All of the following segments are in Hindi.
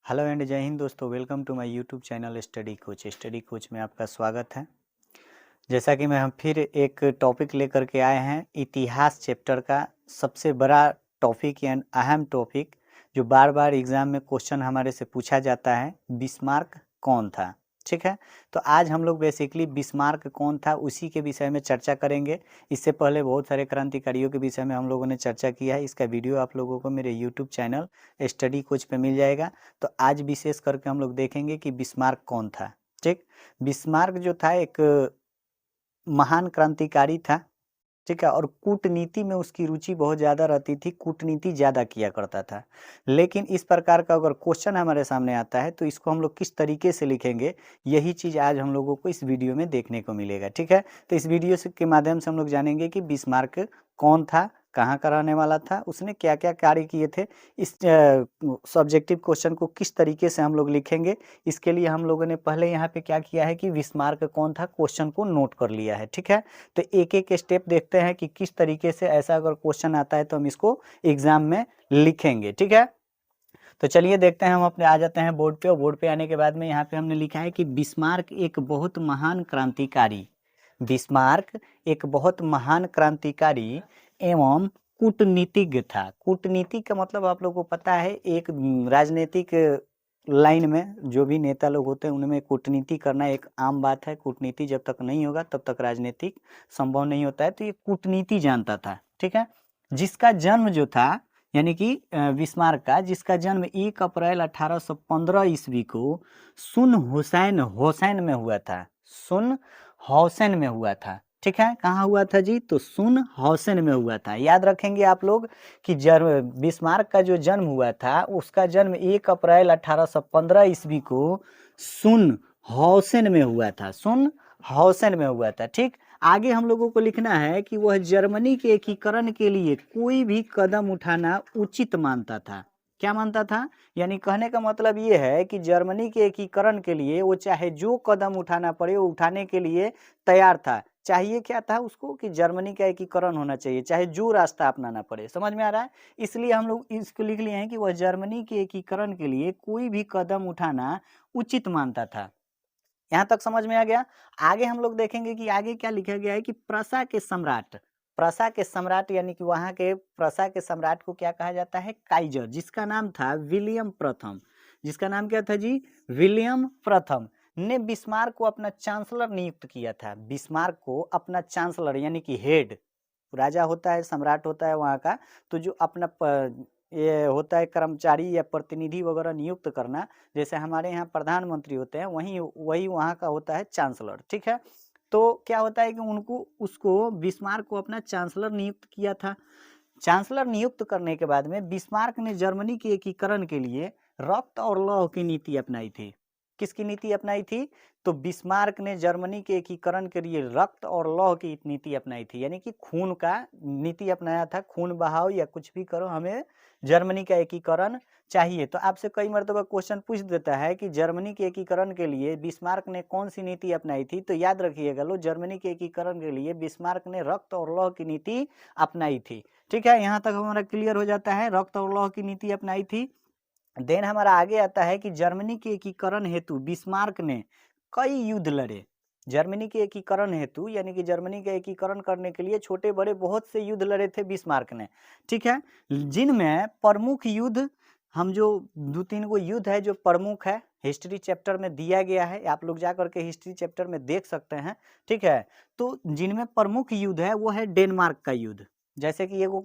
हेलो एंड जय हिंद दोस्तों, welcome to my YouTube channel Study Coach में आपका स्वागत है। जैसा कि मैं हम फिर एक टॉपिक लेकर के आए हैं, इतिहास चैप्टर का सबसे बड़ा टॉपिक या अहम टॉपिक जो बार बार एग्जाम में क्वेश्चन हमारे से पूछा जाता है, बिस्मार्क कौन था। ठीक है, तो आज हम लोग बेसिकली बिस्मार्क कौन था उसी के विषय में चर्चा करेंगे। इससे पहले बहुत सारे क्रांतिकारियों के विषय में हम लोगों ने चर्चा किया है। इसका वीडियो आप लोगों को मेरे यूट्यूब चैनल स्टडी कोच पे मिल जाएगा। तो आज विशेष करके हम लोग देखेंगे कि बिस्मार्क कौन था। ठीक, बिस्मार्क जो था एक महान क्रांतिकारी था। ठीक है, और कूटनीति में उसकी रुचि बहुत ज़्यादा रहती थी, कूटनीति ज़्यादा किया करता था। लेकिन इस प्रकार का अगर क्वेश्चन हमारे सामने आता है तो इसको हम लोग किस तरीके से लिखेंगे, यही चीज़ आज हम लोगों को इस वीडियो में देखने को मिलेगा। ठीक है, तो इस वीडियो के माध्यम से हम लोग जानेंगे कि बिस्मार्क कौन था, कहाँ का रहने वाला था, उसने क्या क्या कार्य किए थे। इस सब्जेक्टिव क्वेश्चन को किस तरीके से हम लोग लिखेंगे, इसके लिए हम लोगों ने पहले यहाँ पे क्या किया है कि बिस्मार्क कौन था क्वेश्चन को नोट कर लिया है। ठीक है, तो एक एक स्टेप देखते हैं कि किस तरीके से ऐसा अगर क्वेश्चन आता है तो हम इसको एग्जाम में लिखेंगे। ठीक है, तो चलिए देखते हैं, हम अपने आ जाते हैं बोर्ड पे। और बोर्ड पे आने के बाद में यहाँ पे हमने लिखा है कि बिस्मार्क एक बहुत महान क्रांतिकारी, बिस्मार्क एक बहुत महान क्रांतिकारी एवं कूटनीतिज्ञ था। कूटनीति का मतलब आप लोगों को पता है, एक राजनीतिक लाइन में जो भी नेता लोग होते हैं उनमें कूटनीति करना एक आम बात है। कूटनीति जब तक नहीं होगा तब तक राजनीतिक संभव नहीं होता है। तो ये कूटनीति जानता था। ठीक है, जिसका जन्म जो था यानी कि बिस्मार्क का जिसका जन्म 1 अप्रैल 1815 ईस्वी को सुन हुसैन में हुआ था। सुन हौसेन में हुआ था। ठीक है, कहाँ हुआ था जी? तो सुन हौसेन में हुआ था। याद रखेंगे आप लोग कि बिस्मार्क का जो जन्म हुआ था उसका जन्म 1 अप्रैल 1815 ईस्वी को सुन हौसेन में हुआ था। सुन हौसेन में हुआ था। ठीक, आगे हम लोगों को लिखना है कि वह जर्मनी के एकीकरण के लिए कोई भी कदम उठाना उचित मानता था। क्या मानता था? यानी कहने का मतलब ये है कि जर्मनी के एकीकरण के लिए वो चाहे जो कदम उठाना पड़े वो उठाने के लिए तैयार था। चाहिए क्या था उसको कि जर्मनी का एकीकरण होना चाहिए, चाहे जो रास्ता अपनाना पड़े। समझ में आ रहा है? इसलिए हम लोग इसको लिख लिए हैं कि वह जर्मनी के एकीकरण के लिए कोई भी कदम उठाना उचित मानता था। यहाँ तक समझ में आ गया। आगे हम लोग देखेंगे कि आगे क्या लिखा गया है कि प्रसा के सम्राट यानी कि वहाँ के प्रसा के सम्राट को क्या कहा जाता है? काइजर, जिसका नाम था विलियम प्रथम। जिसका नाम क्या था जी? विलियम प्रथम ने बिस्मार्क को अपना चांसलर नियुक्त किया था। बिस्मार्क को अपना चांसलर यानी कि हेड, राजा होता है, सम्राट होता है वहाँ का, तो जो अपना ये होता है कर्मचारी या प्रतिनिधि वगैरह नियुक्त करना, जैसे हमारे यहाँ प्रधानमंत्री होते हैं वही वहाँ का होता है चांसलर। ठीक है, तो क्या होता है कि उसको बिस्मार्क को अपना चांसलर नियुक्त किया था। चांसलर नियुक्त करने के बाद में बिस्मार्क ने जर्मनी के एकीकरण के लिए रक्त और लौह की नीति अपनाई थी। किसकी नीति अपनाई थी? तो बिस्मार्क ने जर्मनी के एकीकरण के लिए रक्त और लौह की नीति अपनाई थी, यानी कि खून का नीति अपनाया था। खून बहाओ या कुछ भी करो, हमें जर्मनी का एकीकरण चाहिए। तो आपसे कई मरतबा क्वेश्चन पूछ देता है कि जर्मनी के एकीकरण के लिए बिस्मार्क ने कौन सी नीति अपनाई थी, तो याद रखिएगा लो, जर्मनी के एकीकरण के लिए बिस्मार्क ने रक्त और लौह की नीति अपनाई थी। ठीक है, यहाँ तक हमारा क्लियर हो जाता है, रक्त और लौह की नीति अपनाई थी। देन हमारा आगे आता है कि जर्मनी के एकीकरण हेतु बिस्मार्क ने कई युद्ध लड़े। जर्मनी के एकीकरण हेतु यानी कि जर्मनी का एकीकरण करने के लिए छोटे बड़े बहुत से युद्ध लड़े थे बिस्मार्क ने। ठीक है, जिनमें प्रमुख युद्ध, हम जो 2-3 गो युद्ध है जो प्रमुख है, हिस्ट्री चैप्टर में दिया गया है, आप लोग जा करके हिस्ट्री चैप्टर में देख सकते हैं। ठीक है, तो जिनमें प्रमुख युद्ध है वो है डेनमार्क का युद्ध। जैसे कि एगो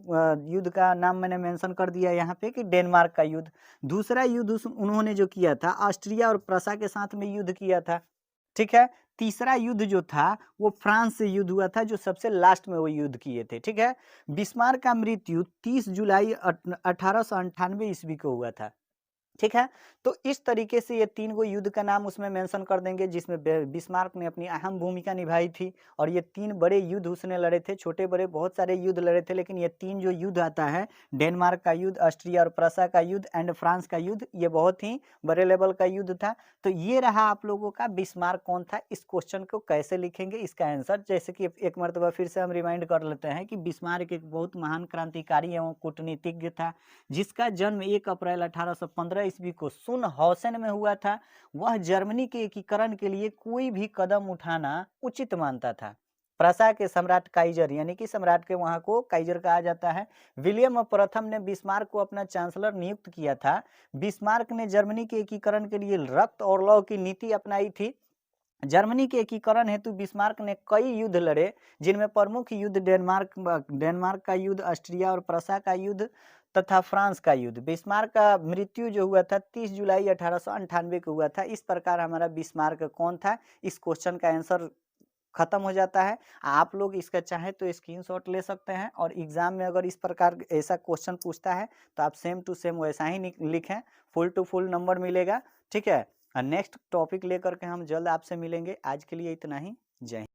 युद्ध का नाम मैंने मेंशन कर दिया यहाँ पे कि डेनमार्क का युद्ध। दूसरा युद्ध उन्होंने जो किया था ऑस्ट्रिया और प्रसा के साथ में युद्ध किया था। ठीक है, तीसरा युद्ध जो था वो फ्रांस से युद्ध हुआ था, जो सबसे लास्ट में वो युद्ध किए थे। ठीक है, बिस्मार्क का मृत्यु 30 जुलाई 1898 ईस्वी को हुआ था। ठीक है, तो इस तरीके से ये 3 गो युद्ध का नाम उसमें मेंशन कर देंगे जिसमें बिस्मार्क ने अपनी अहम भूमिका निभाई थी। और ये 3 बड़े युद्ध उसने लड़े थे, छोटे बड़े बहुत सारे युद्ध लड़े थे, लेकिन ये 3 जो युद्ध आता है, डेनमार्क का युद्ध, ऑस्ट्रिया और प्रसा का युद्ध एंड फ्रांस का युद्ध, ये बहुत ही बड़े लेवल का युद्ध था। तो ये रहा आप लोगों का बिस्मार्क कौन था। इस क्वेश्चन को कैसे लिखेंगे, इसका आंसर जैसे कि एक मरतबा फिर से हम रिमाइंड कर लेते हैं कि बिस्मार्क एक बहुत महान क्रांतिकारी एवं कूटनीतिज्ञ था, जिसका जन्म 1 अप्रैल 1815 ईस्वी को सुनहौसेन में हुआ था। वह जर्मनी के एकीकरण के लिए कोई भी कदम उठाना उचित मानता था। प्रसा के सम्राट काइजर यानी कि सम्राट के वहां को काइजर कहा जाता है। विलियम प्रथम ने बिस्मार्क को अपना चांसलर नियुक्त किया था। बिस्मार्क ने जर्मनी के एकीकरण के लिए रक्त और लौ की नीति अपनाई थी। जर्मनी के एकीकरण हेतु बिस्मार्क ने कई युद्ध लड़े, जिनमें प्रमुख युद्ध डेनमार्क का युद्ध, ऑस्ट्रिया और प्रसा का युद्ध तथा फ्रांस का युद्ध। बिस्मार्क का मृत्यु जो हुआ था 30 जुलाई 1898 को हुआ था। इस प्रकार हमारा बिस्मार्क कौन था, इस क्वेश्चन का आंसर खत्म हो जाता है। आप लोग इसका चाहे तो स्क्रीनशॉट ले सकते हैं और एग्जाम में अगर इस प्रकार ऐसा क्वेश्चन पूछता है तो आप सेम टू सेम वैसा ही लिखें, फुल टू फुल नंबर मिलेगा। ठीक है, नेक्स्ट टॉपिक लेकर के हम जल्द आपसे मिलेंगे। आज के लिए इतना ही। जय हिंद।